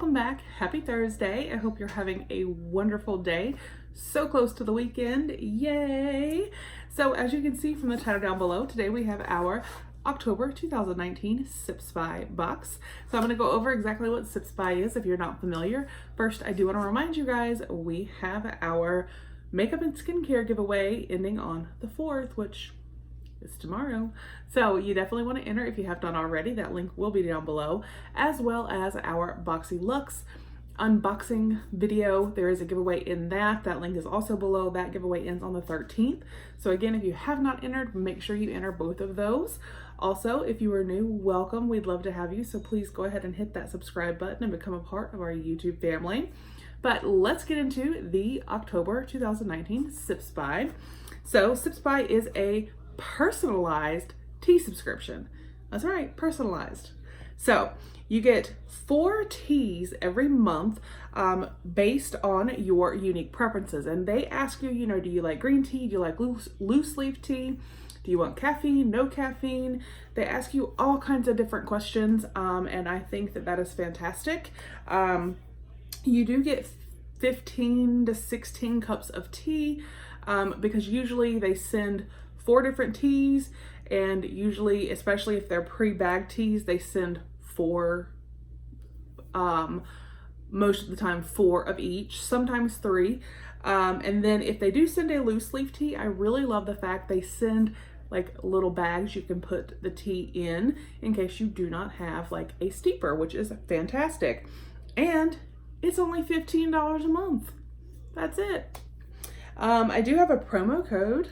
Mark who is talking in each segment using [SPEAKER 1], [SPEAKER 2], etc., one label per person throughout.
[SPEAKER 1] welcome back. Happy Thursday. I hope you're having a wonderful day. So close to the weekend. Yay! So as you can see from the title down below, today we have our October 2019 Sips By box. So I'm going to go over exactly what Sips By is if you're not familiar. First, I do want to remind you guys we have our makeup and skincare giveaway ending on the 4th, which is tomorrow. So you definitely want to enter if you have not already. That link will be down below, as well as our Boxy Luxe unboxing video. There is a giveaway in that. That link is also below. That giveaway ends on the 13th. So again, if you have not entered, make sure you enter both of those. Also, if you are new, welcome. We'd love to have you. So please go ahead and hit that subscribe button and become a part of our YouTube family. But let's get into the October 2019 Sips By. So Sips By is a personalized tea subscription. That's right, personalized. So you get 4 teas every month based on your unique preferences. And they ask you, do you like green tea? Do you like loose leaf tea? Do you want caffeine? No caffeine? They ask you all kinds of different questions. And I think that that is fantastic. You do get 15 to 16 cups of tea because usually they send 4 different teas, and usually, especially if they're pre-bagged teas, they send 4, most of the time 4 of each, sometimes 3. And then if they do send a loose leaf tea, I really love the fact they send like little bags you can put the tea in case you do not have like a steeper, which is fantastic. And it's only $15 a month. That's it. I do have a promo code.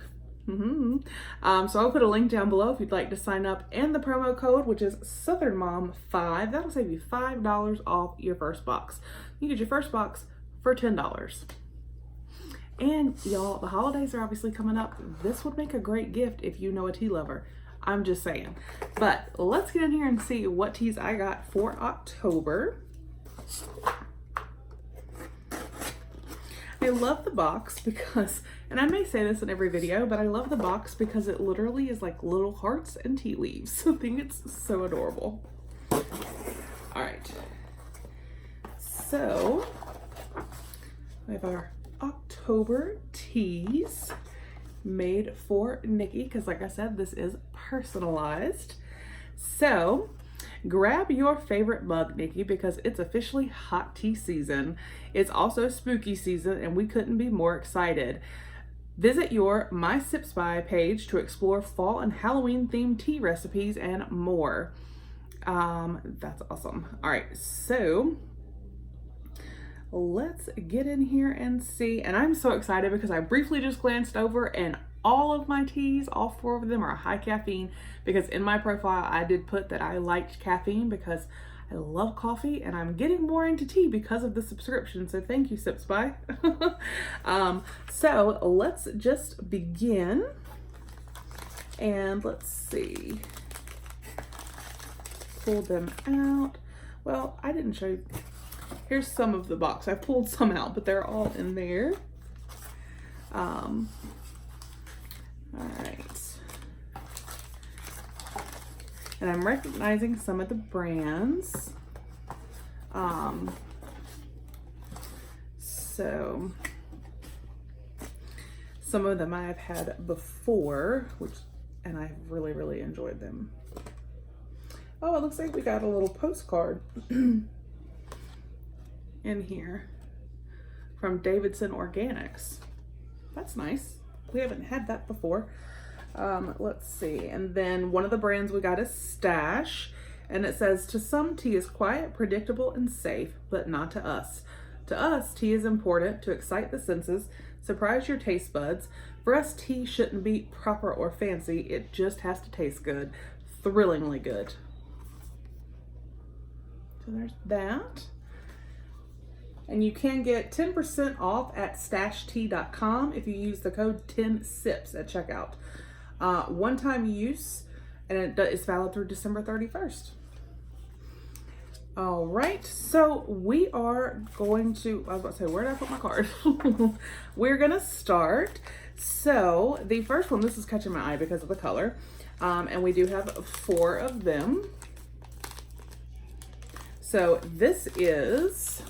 [SPEAKER 1] So I'll put a link down below if you'd like to sign up, and the promo code, which is Southern Mom 5. That'll save you $5 off your first box. You get your first box for $10. And y'all, the holidays are obviously coming up. This would make a great gift if you know a tea lover. I'm just saying. But let's get in here and see what teas I got for October. I love the box because, and I may say this in every video, but I love the box because it literally is like little hearts and tea leaves. I think it's so adorable. All right. So we have our October teas made for Nikki because, like I said, this is personalized. So grab your favorite mug, Nikki, because it's officially hot tea season. It's also spooky season, and we couldn't be more excited. Visit your My Sips By page to explore fall and Halloween themed tea recipes and more. That's awesome. All right, so let's get in here and see. And I'm so excited because I briefly just glanced over, and all of my teas, all 4 of them, are high caffeine, because in my profile I did put that I liked caffeine because I love coffee, and I'm getting more into tea because of the subscription. So thank you, Sips By. So let's just begin, and let's see. Pull them out. Well, I didn't show you. Here's some of the box. I pulled some out, but they're all in there. All right. And I'm recognizing some of the brands. So some of them I have had before, and I've really, really enjoyed them. Oh, it looks like we got a little postcard in here from Davidson Organics. That's nice. We haven't had that before. Let's see. And then one of the brands we got is Stash, and it says, to some, tea is quiet, predictable, and safe, but not to us. To us, tea is important to excite the senses, surprise your taste buds. For us, tea shouldn't be proper or fancy. It just has to taste good, thrillingly good. So there's that. And you can get 10% off at stashtea.com if you use the code 10SIPS at checkout. One-time use, and it's valid through December 31st. All right, so we are going to, I was about to say, where did I put my card? We're gonna start. So the first one, this is catching my eye because of the color, and we do have 4 of them. So So this is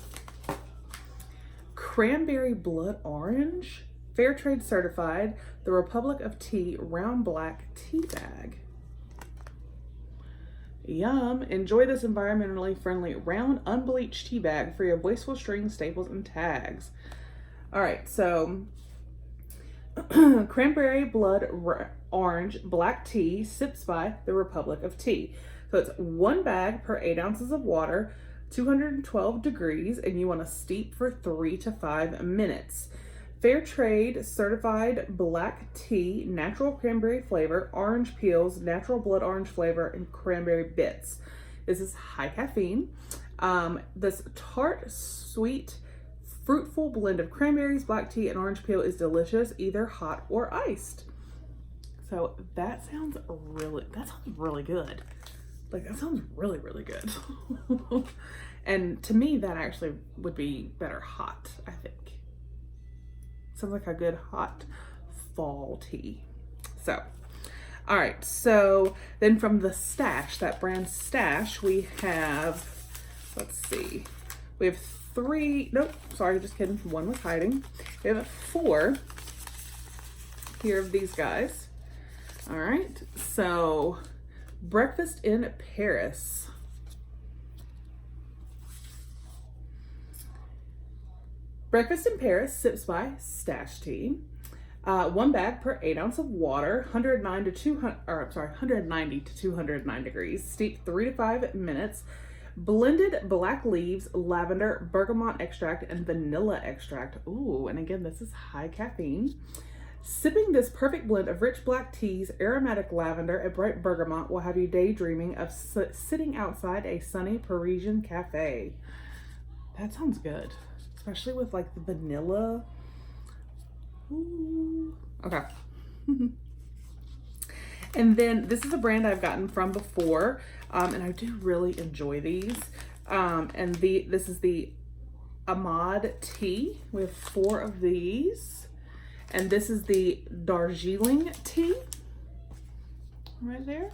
[SPEAKER 1] Cranberry Blood Orange, Fair Trade certified, the Republic of Tea round black tea bag. Yum. Enjoy this environmentally friendly round unbleached tea bag free of wasteful strings, staples, and tags. All right, so Cranberry Blood Orange black tea, sips by the Republic of Tea. So it's 1 bag per 8 ounces of water, 212 degrees, and you want to steep for 3 to 5 minutes. Fair Trade certified black tea, natural cranberry flavor, orange peels, natural blood orange flavor, and cranberry bits. This is high caffeine. This tart, sweet, fruitful blend of cranberries, black tea, and orange peel is delicious, either hot or iced. So that sounds really good. Like, that sounds really, really good. And to me, that actually would be better hot, I think. Sounds like a good hot fall tea. So, all right. So then from the Stash, that brand Stash, we have, let's see, we have 3, nope, sorry, just kidding. 1 was hiding. We have 4 here of these guys. All right. So Breakfast in Paris. Breakfast in Paris, sips by Stash Tea. 1 bag per 8 ounce of water, 190 to 209 degrees. Steep 3 to 5 minutes. Blended black leaves, lavender, bergamot extract, and vanilla extract. Ooh, and again, this is high caffeine. Sipping this perfect blend of rich black teas, aromatic lavender, and bright bergamot will have you daydreaming of sitting outside a sunny Parisian cafe. That sounds good. Especially with like the vanilla. Ooh. Okay. And then this is a brand I've gotten from before, and I do really enjoy these. And this is the Ahmad tea. We have 4 of these, and this is the Darjeeling tea right there.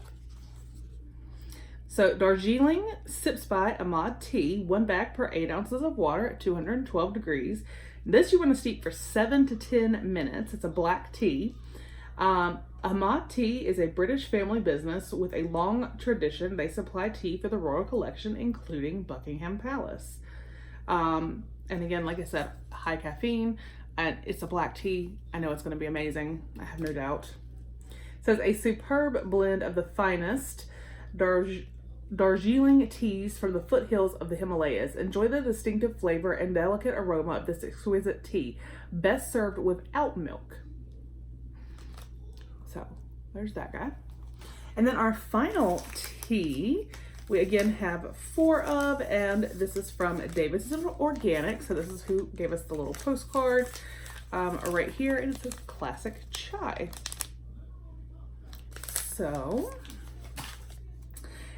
[SPEAKER 1] So Darjeeling sips by Ahmad tea, 1 bag per 8 ounces of water at 212 degrees. This you want to steep for 7 to 10 minutes. It's a black tea. Ahmad Tea is a British family business with a long tradition. They supply tea for the royal collection, including Buckingham Palace. And again, like I said, high caffeine, and it's a black tea. I know it's going to be amazing. I have no doubt. It says a superb blend of the finest Darjeeling teas from the foothills of the Himalayas. Enjoy the distinctive flavor and delicate aroma of this exquisite tea, best served without milk. So there's that guy. And then our final tea, we again have 4 of, and this is from Davidson Organic. So this is who gave us the little postcard right here, and it says classic chai. So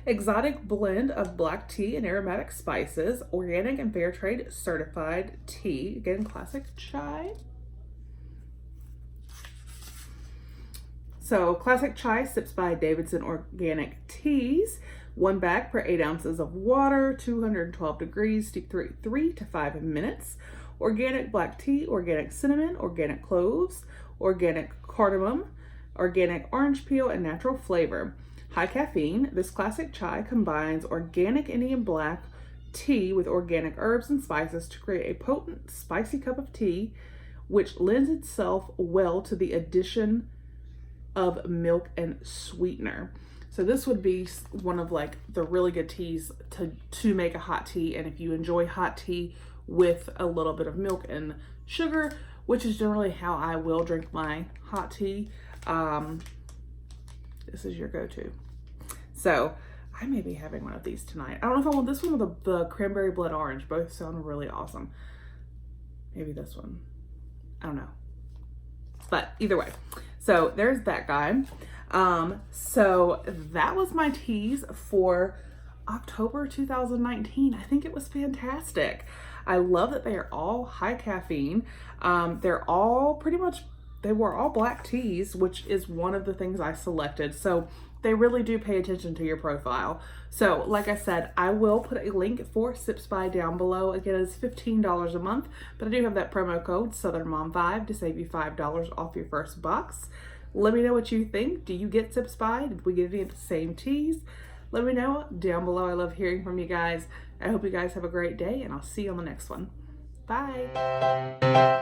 [SPEAKER 1] exotic blend of black tea and aromatic spices, organic and fair trade certified tea. Again, classic chai. So classic chai sips by Davidson Organic Teas. 1 bag per 8 ounces of water, 212 degrees, steep 3 to 5 minutes. Organic black tea, organic cinnamon, organic cloves, organic cardamom, organic orange peel, and natural flavor. High caffeine, this classic chai combines organic Indian black tea with organic herbs and spices to create a potent, spicy cup of tea, which lends itself well to the addition of milk and sweetener. So this would be one of like the really good teas to make a hot tea. And if you enjoy hot tea with a little bit of milk and sugar, which is generally how I will drink my hot tea, this is your go-to. So I may be having one of these tonight. I don't know if I want this one or the Cranberry Blood Orange. Both sound really awesome. Maybe this one. I don't know. But either way. So there's that guy. So that was my teas for October 2019. I think it was fantastic. I love that they are all high caffeine. They're all pretty much, they were all black teas, which is one of the things I selected. So they really do pay attention to your profile. So like I said, I will put a link for Sips By down below. Again, it's $15 a month, but I do have that promo code SouthernMom5 to save you $5 off your first box. Let me know what you think. Do you get Sips By? Did we get any of the same teas? Let me know down below. I love hearing from you guys. I hope you guys have a great day, and I'll see you on the next one. Bye.